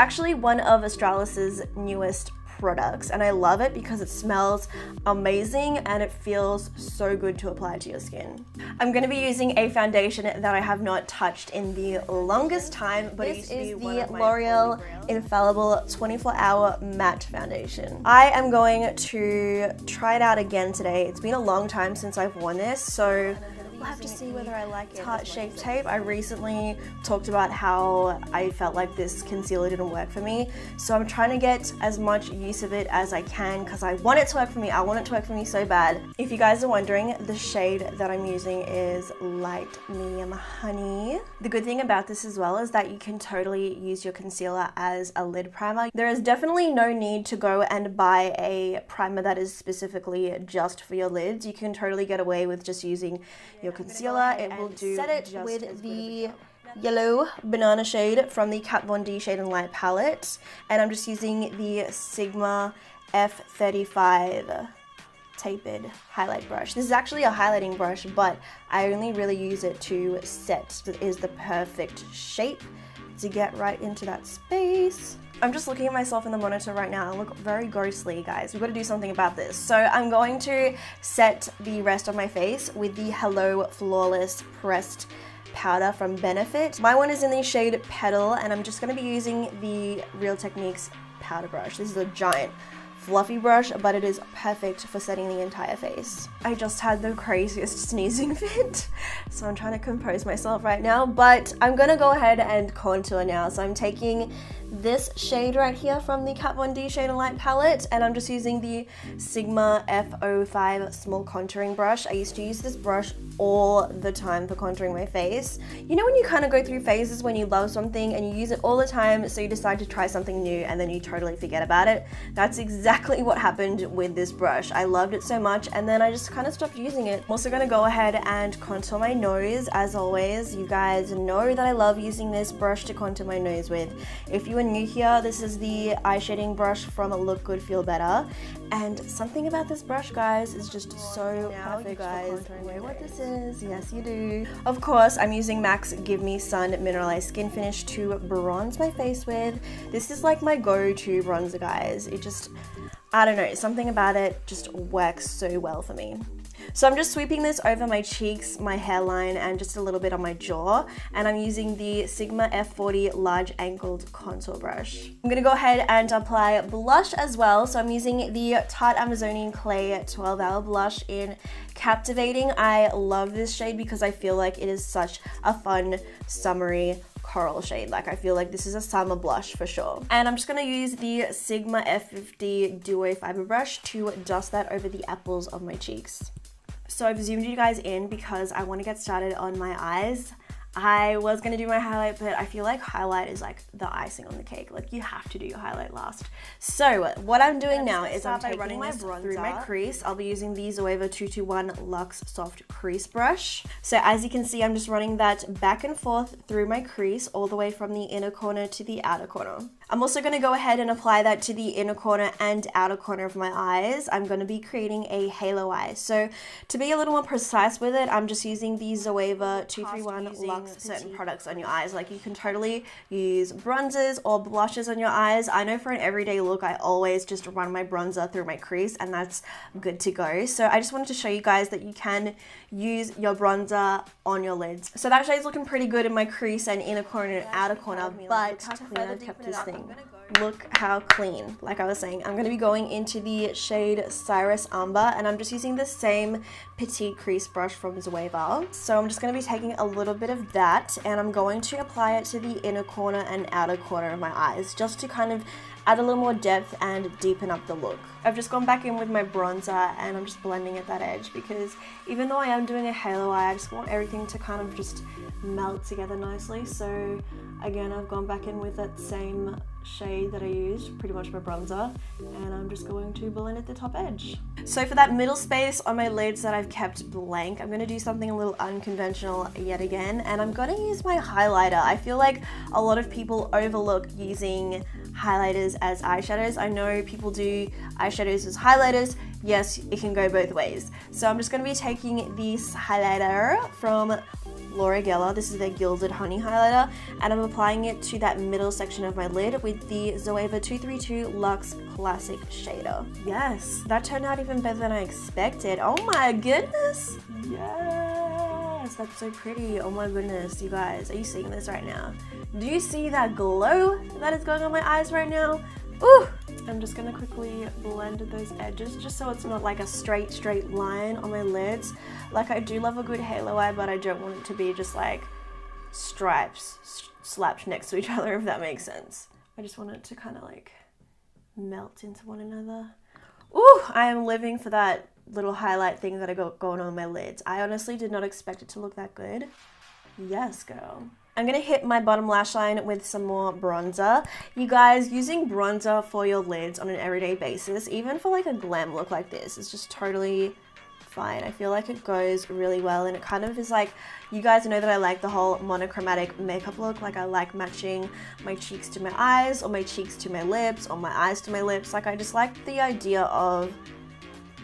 actually one of Australis's newest products, and I love it because it smells amazing and it feels so good to apply to your skin. I'm going to be using a foundation that I have not touched in the longest time, but this is the L'Oreal Infallible 24-Hour Matte Foundation. I am going to try it out again today. It's been a long time since I've worn this, so we'll have to see whether I like it. Tarte Shape Tape. I recently talked about how I felt like this concealer didn't work for me, so I'm trying to get as much use of it as I can because I want it to work for me. I want it to work for me so bad. If you guys are wondering, the shade that I'm using is Light Medium Honey. The good thing about this as well is that you can totally use your concealer as a lid primer. There is definitely no need to go and buy a primer that is specifically just for your lids. You can totally get away with just using your concealer. It will do. Set it with the yellow banana shade from the Kat Von D Shade and Light palette, and I'm just using the Sigma F35 tapered highlight brush. This is actually a highlighting brush, but I only really use it to set. It is the perfect shape to get right into that space. I'm just looking at myself in the monitor right now. I look very ghostly, guys. We've got to do something about this. So I'm going to set the rest of my face with the Hello Flawless Pressed Powder from Benefit. My one is in the shade Petal, and I'm just going to be using the Real Techniques powder brush. This is a giant fluffy brush, but it is perfect for setting the entire face. I just had the craziest sneezing fit, so I'm trying to compose myself right now, but I'm gonna go ahead and contour now. So I'm taking this shade right here from the Kat Von D Shade and Light palette, and I'm just using the Sigma F05 small contouring brush. I used to use this brush all the time for contouring my face. You know when you kind of go through phases when you love something and you use it all the time, so you decide to try something new and then you totally forget about it? That's exactly what happened with this brush. I loved it so much and then I just kind of stopped using it. I'm also going to go ahead and contour my nose. As always, you guys know that I love using this brush to contour my nose with. If you are new here, this is the eye shading brush from Look Good Feel Better, and something about this brush, guys, is just so perfect. You guys know what this is. Yes, you do. Of course, I'm using MAC's Give Me Sun Mineralized Skin Finish to bronze my face with. This is like my go-to bronzer, guys. It just, I don't know, something about it just works so well for me. So I'm just sweeping this over my cheeks, my hairline, and just a little bit on my jaw. And I'm using the Sigma F40 large angled contour brush. I'm gonna go ahead and apply blush as well. So I'm using the Tarte Amazonian Clay 12-Hour Blush in Captivating. I love this shade because I feel like it is such a fun, summery coral shade. Like, I feel like this is a summer blush for sure. And I'm just gonna use the Sigma F50 Duo Fiber Brush to dust that over the apples of my cheeks. So I've zoomed you guys in because I want to get started on my eyes. I was going to do my highlight, but I feel like highlight is like the icing on the cake. Like, you have to do your highlight last. So what I'm doing now is I'm taking my bronzer through my crease. I'll be using the Zoeva 221 Luxe Soft Crease Brush. So as you can see, I'm just running that back and forth through my crease all the way from the inner corner to the outer corner. I'm also going to go ahead and apply that to the inner corner and outer corner of my eyes. I'm going to be creating a halo eye. So to be a little more precise with it, I'm just using the Zoeva 231 Luxe certain products on your eyes. Like, you can totally use bronzers or blushes on your eyes. I know for an everyday look, I always just run my bronzer through my crease and that's good to go. So I just wanted to show you guys that you can use your bronzer on your lids. So that shade's looking pretty good in my crease and inner corner and outer corner, but to further kept this thing. Look how clean. Like I was saying, I'm going to be going into the shade Cyrus Amber, and I'm just using the same petite crease brush from Zoeva. So I'm just going to be taking a little bit of that, and I'm going to apply it to the inner corner and outer corner of my eyes, just to kind of add a little more depth and deepen up the look. I've just gone back in with my bronzer and I'm just blending at that edge because even though I am doing a halo eye, I just want everything to kind of just melt together nicely. So again, I've gone back in with that same shade that I used pretty much for bronzer, and I'm just going to blend at the top edge. So for that middle space on my lids that I've kept blank, I'm going to do something a little unconventional yet again, and I'm going to use my highlighter. I feel like a lot of people overlook using highlighters as eyeshadows. I know people do eyeshadows as highlighters. Yes, it can go both ways. So I'm just going to be taking this highlighter from Laura Geller. This is their Gilded Honey Highlighter, and I'm applying it to that middle section of my lid with the Zoeva 232 Luxe Classic Shader. Yes, that turned out even better than I expected. Oh my goodness. Yes, that's so pretty. Oh my goodness, you guys, are you seeing this right now? Do you see that glow that is going on my eyes right now? Ooh! I'm just gonna quickly blend those edges just so it's not like a straight line on my lids. Like, I do love a good halo eye, but I don't want it to be just like stripes slapped next to each other, if that makes sense. I just want it to kind of like melt into one another. Ooh, I am living for that little highlight thing that I got going on my lids. I honestly did not expect it to look that good. Yes, girl. I'm going to hit my bottom lash line with some more bronzer. You guys, using bronzer for your lids on an everyday basis, even for like a glam look like this, is just totally fine. I feel like it goes really well, and it kind of is like, you guys know that I like the whole monochromatic makeup look. Like, I like matching my cheeks to my eyes, or my cheeks to my lips, or my eyes to my lips. Like, I just like the idea of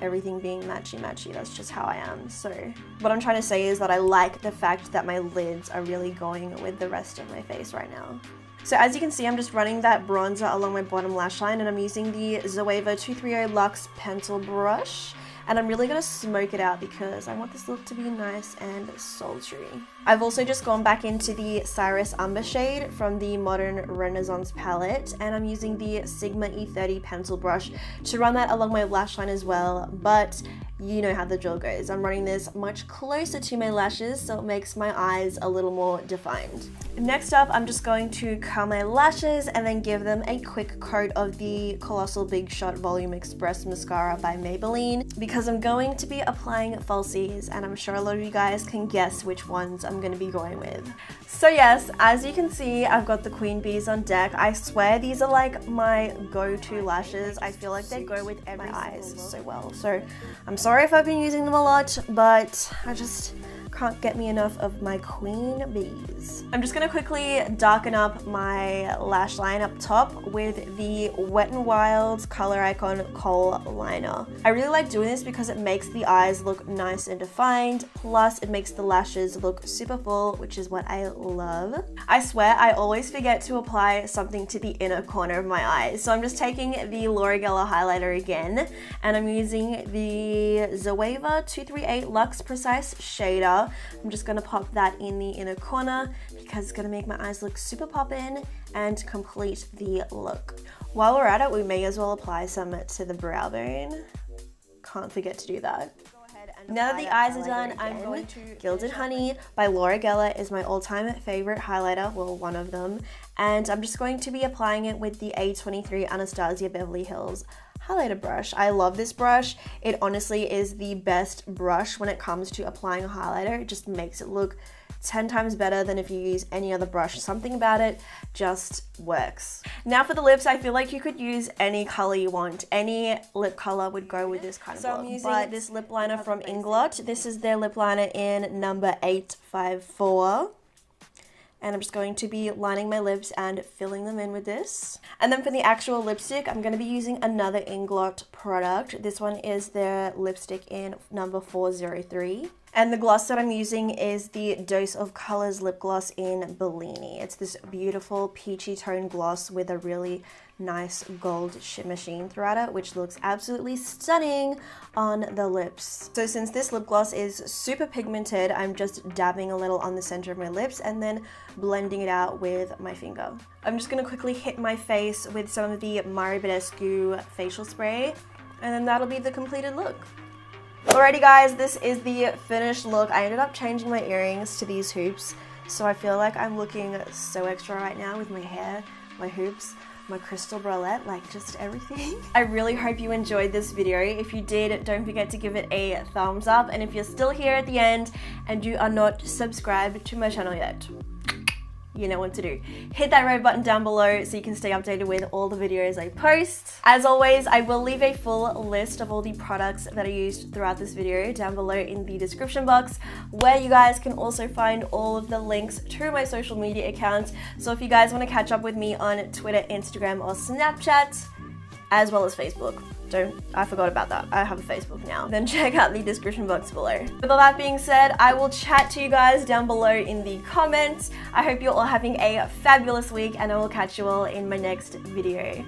everything being matchy-matchy. That's just how I am. So what I'm trying to say is that I like the fact that my lids are really going with the rest of my face right now. So as you can see, I'm just running that bronzer along my bottom lash line, and I'm using the Zoeva 230 Luxe Pencil Brush. And I'm really going to smoke it out because I want this look to be nice and sultry. I've also just gone back into the Cyrus Umber shade from the Modern Renaissance palette, and I'm using the Sigma E30 pencil brush to run that along my lash line as well, but you know how the drill goes. I'm running this much closer to my lashes so it makes my eyes a little more defined. Next up, I'm just going to curl my lashes and then give them a quick coat of the Colossal Big Shot Volume Express Mascara by Maybelline, because I'm going to be applying falsies, and I'm sure a lot of you guys can guess which ones I'm going to be going with. So yes, as you can see, I've got the Queen Bees on deck. I swear these are like my go-to lashes. I feel like they go with every eyes so well. So I'm sorry if I've been using them a lot, but I just can't get me enough of my Queen Bees. I'm just going to quickly darken up my lash line up top with the Wet n Wild Color Icon Kohl Liner. I really like doing this because it makes the eyes look nice and defined, plus it makes the lashes look super full, which is what I love. I swear I always forget to apply something to the inner corner of my eyes, so I'm just taking the Laura Geller highlighter again, and I'm using the Zoeva 238 Luxe Precise Shader. I'm just going to pop that in the inner corner because it's going to make my eyes look super poppin' and complete the look. While we're at it, we may as well apply some to the brow bone. Can't forget to do that. Now that the eyes are done, I'm going to Gilded Honey by Laura Geller is my all-time favorite highlighter, well, one of them, and I'm just going to be applying it with the A23 Anastasia Beverly Hills highlighter brush. I love this brush. It honestly is the best brush when it comes to applying a highlighter. It just makes it look 10 times better than if you use any other brush. Something about it just works. Now for the lips, I feel like you could use any color you want. Any lip color would go with this kind of look. I'm using this lip liner from Inglot. This is their lip liner in number 854. And I'm just going to be lining my lips and filling them in with this. And then for the actual lipstick, I'm going to be using another Inglot product. This one is their lipstick in number 403. And the gloss that I'm using is the Dose of Colors lip gloss in Bellini. It's this beautiful peachy tone gloss with a really nice gold shimmer sheen throughout it, which looks absolutely stunning on the lips. So since this lip gloss is super pigmented, I'm just dabbing a little on the center of my lips and then blending it out with my finger. I'm just going to quickly hit my face with some of the Mari Badescu facial spray, and then that'll be the completed look. Alrighty guys, this is the finished look. I ended up changing my earrings to these hoops, so I feel like I'm looking so extra right now with my hair, my hoops, my crystal bralette, like just everything. I really hope you enjoyed this video. If you did, don't forget to give it a thumbs up, and if you're still here at the end and you are not subscribed to my channel yet, you know what to do. Hit that red button down below so you can stay updated with all the videos I post. As always, I will leave a full list of all the products that I used throughout this video down below in the description box, where you guys can also find all of the links to my social media accounts. So if you guys want to catch up with me on Twitter, Instagram, or Snapchat, as well as Facebook. I forgot about that. I have a Facebook now. Then check out the description box below. With all that being said, I will chat to you guys down below in the comments. I hope you're all having a fabulous week, and I will catch you all in my next video.